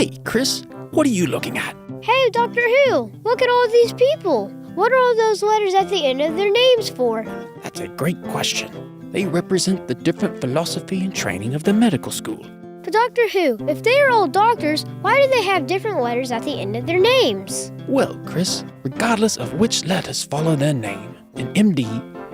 Hey, Chris, what are you looking at? Hey, Dr. Who, look at all these people. What are all those letters at the end of their names for? That's a great question. They represent the different philosophy and training of the medical school. But Dr. Who, if they are all doctors, why do they have different letters at the end of their names? Well, Chris, regardless of which letters follow their name, an MD,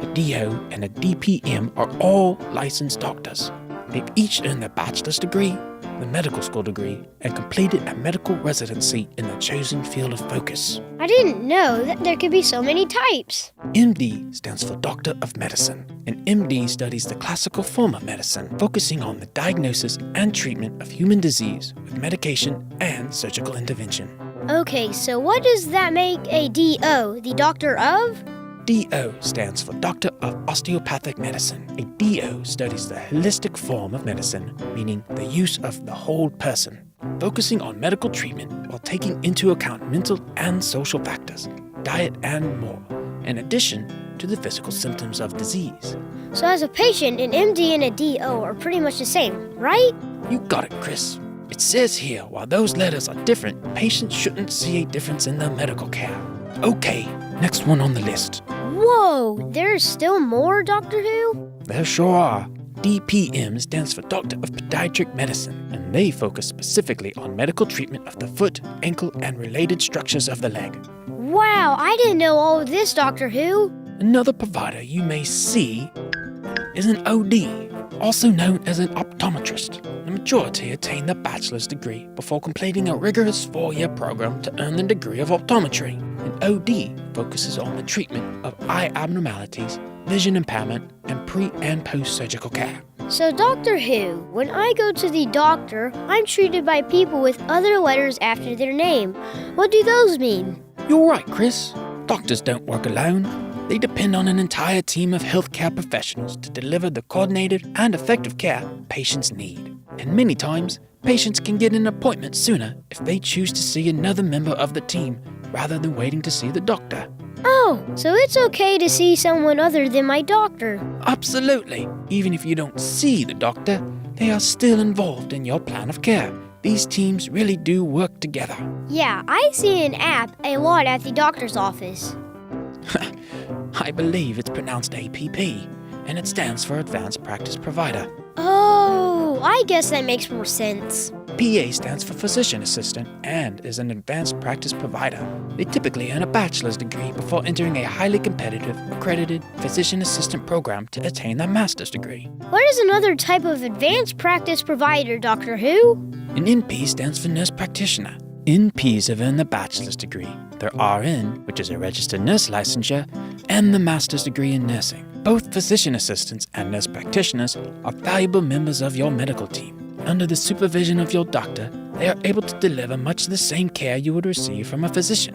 a DO, and a DPM are all licensed doctors. They've each earned their bachelor's degree, the medical school degree, and completed a medical residency in their chosen field of focus. I didn't know that there could be so many types. MD stands for Doctor of Medicine. An MD studies the classical form of medicine, focusing on the diagnosis and treatment of human disease with medication and surgical intervention. Okay, so what does that make a DO, the doctor of? DO stands for Doctor of Osteopathic Medicine. A DO studies the holistic form of medicine, meaning the use of the whole person, focusing on medical treatment while taking into account mental and social factors, diet and more, in addition to the physical symptoms of disease. So as a patient, an MD and a DO are pretty much the same, right? You got it, Chris. It says here, while those letters are different, patients shouldn't see a difference in their medical care. Okay, next one on the list. Whoa, there's still more, Dr. Who? There sure are. DPM stands for Doctor of Pediatric Medicine, and they focus specifically on medical treatment of the foot, ankle, and related structures of the leg. Wow, I didn't know all of this, Dr. Who. Another provider you may see is an OD, also known as an optometrist. The majority attain their bachelor's degree before completing a rigorous 4-year program to earn the degree of optometry. An OD focuses on the treatment of eye abnormalities, vision impairment, and pre- and post-surgical care. So, Dr. Who, when I go to the doctor, I'm treated by people with other letters after their name. What do those mean? You're right, Chris. Doctors don't work alone. They depend on an entire team of healthcare professionals to deliver the coordinated and effective care patients need. And many times, patients can get an appointment sooner if they choose to see another member of the team rather than waiting to see the doctor. Oh, so it's okay to see someone other than my doctor. Absolutely. Even if you don't see the doctor, they are still involved in your plan of care. These teams really do work together. Yeah, I see an app a lot at the doctor's office. I believe it's pronounced APP, and it stands for Advanced Practice Provider. Oh, I guess that makes more sense. PA stands for Physician Assistant and is an advanced practice provider. They typically earn a bachelor's degree before entering a highly competitive, accredited physician assistant program to attain their master's degree. What is another type of advanced practice provider, Dr. Who? An NP stands for Nurse Practitioner. NPs have earned the bachelor's degree, their RN, which is a registered nurse licensure, and the master's degree in nursing. Both physician assistants and nurse practitioners are valuable members of your medical team. Under the supervision of your doctor, they are able to deliver much the same care you would receive from a physician.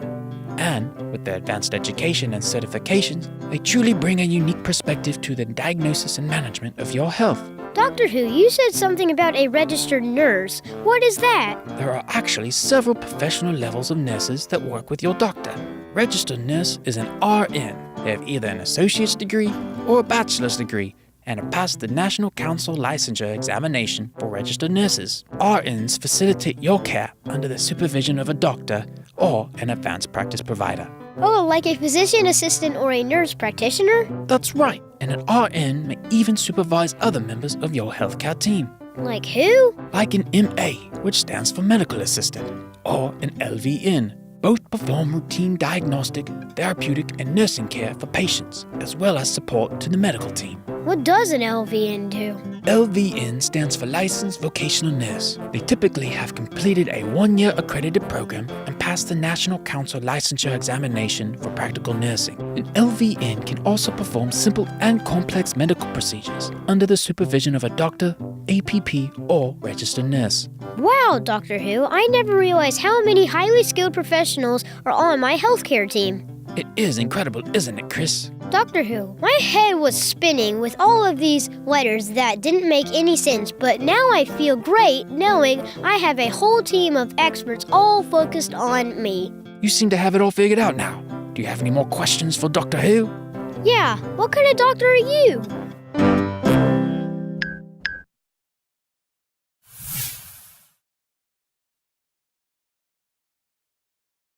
And with their advanced education and certifications, they truly bring a unique perspective to the diagnosis and management of your health. Dr. Who, you said something about a registered nurse. What is that? There are actually several professional levels of nurses that work with your doctor. Registered nurse is an RN. They have either an associate's degree or a bachelor's degree and have passed the National Council Licensure Examination for registered nurses. RNs facilitate your care under the supervision of a doctor or an advanced practice provider. Oh, like a physician assistant or a nurse practitioner? That's right, and an RN may even supervise other members of your healthcare team. Like who? Like an MA, which stands for Medical Assistant, or an LVN. Both perform routine diagnostic, therapeutic, and nursing care for patients, as well as support to the medical team. What does an LVN do? LVN stands for Licensed Vocational Nurse. They typically have completed a 1-year accredited program and passed the National Council Licensure Examination for Practical Nursing. An LVN can also perform simple and complex medical procedures under the supervision of a doctor, APP, or registered nurse. Wow, Dr. Who, I never realized how many highly skilled professionals are on my healthcare team. It is incredible, isn't it, Chris? Dr. Who, my head was spinning with all of these letters that didn't make any sense, but now I feel great knowing I have a whole team of experts all focused on me. You seem to have it all figured out now. Do you have any more questions for Dr. Who? Yeah, what kind of doctor are you?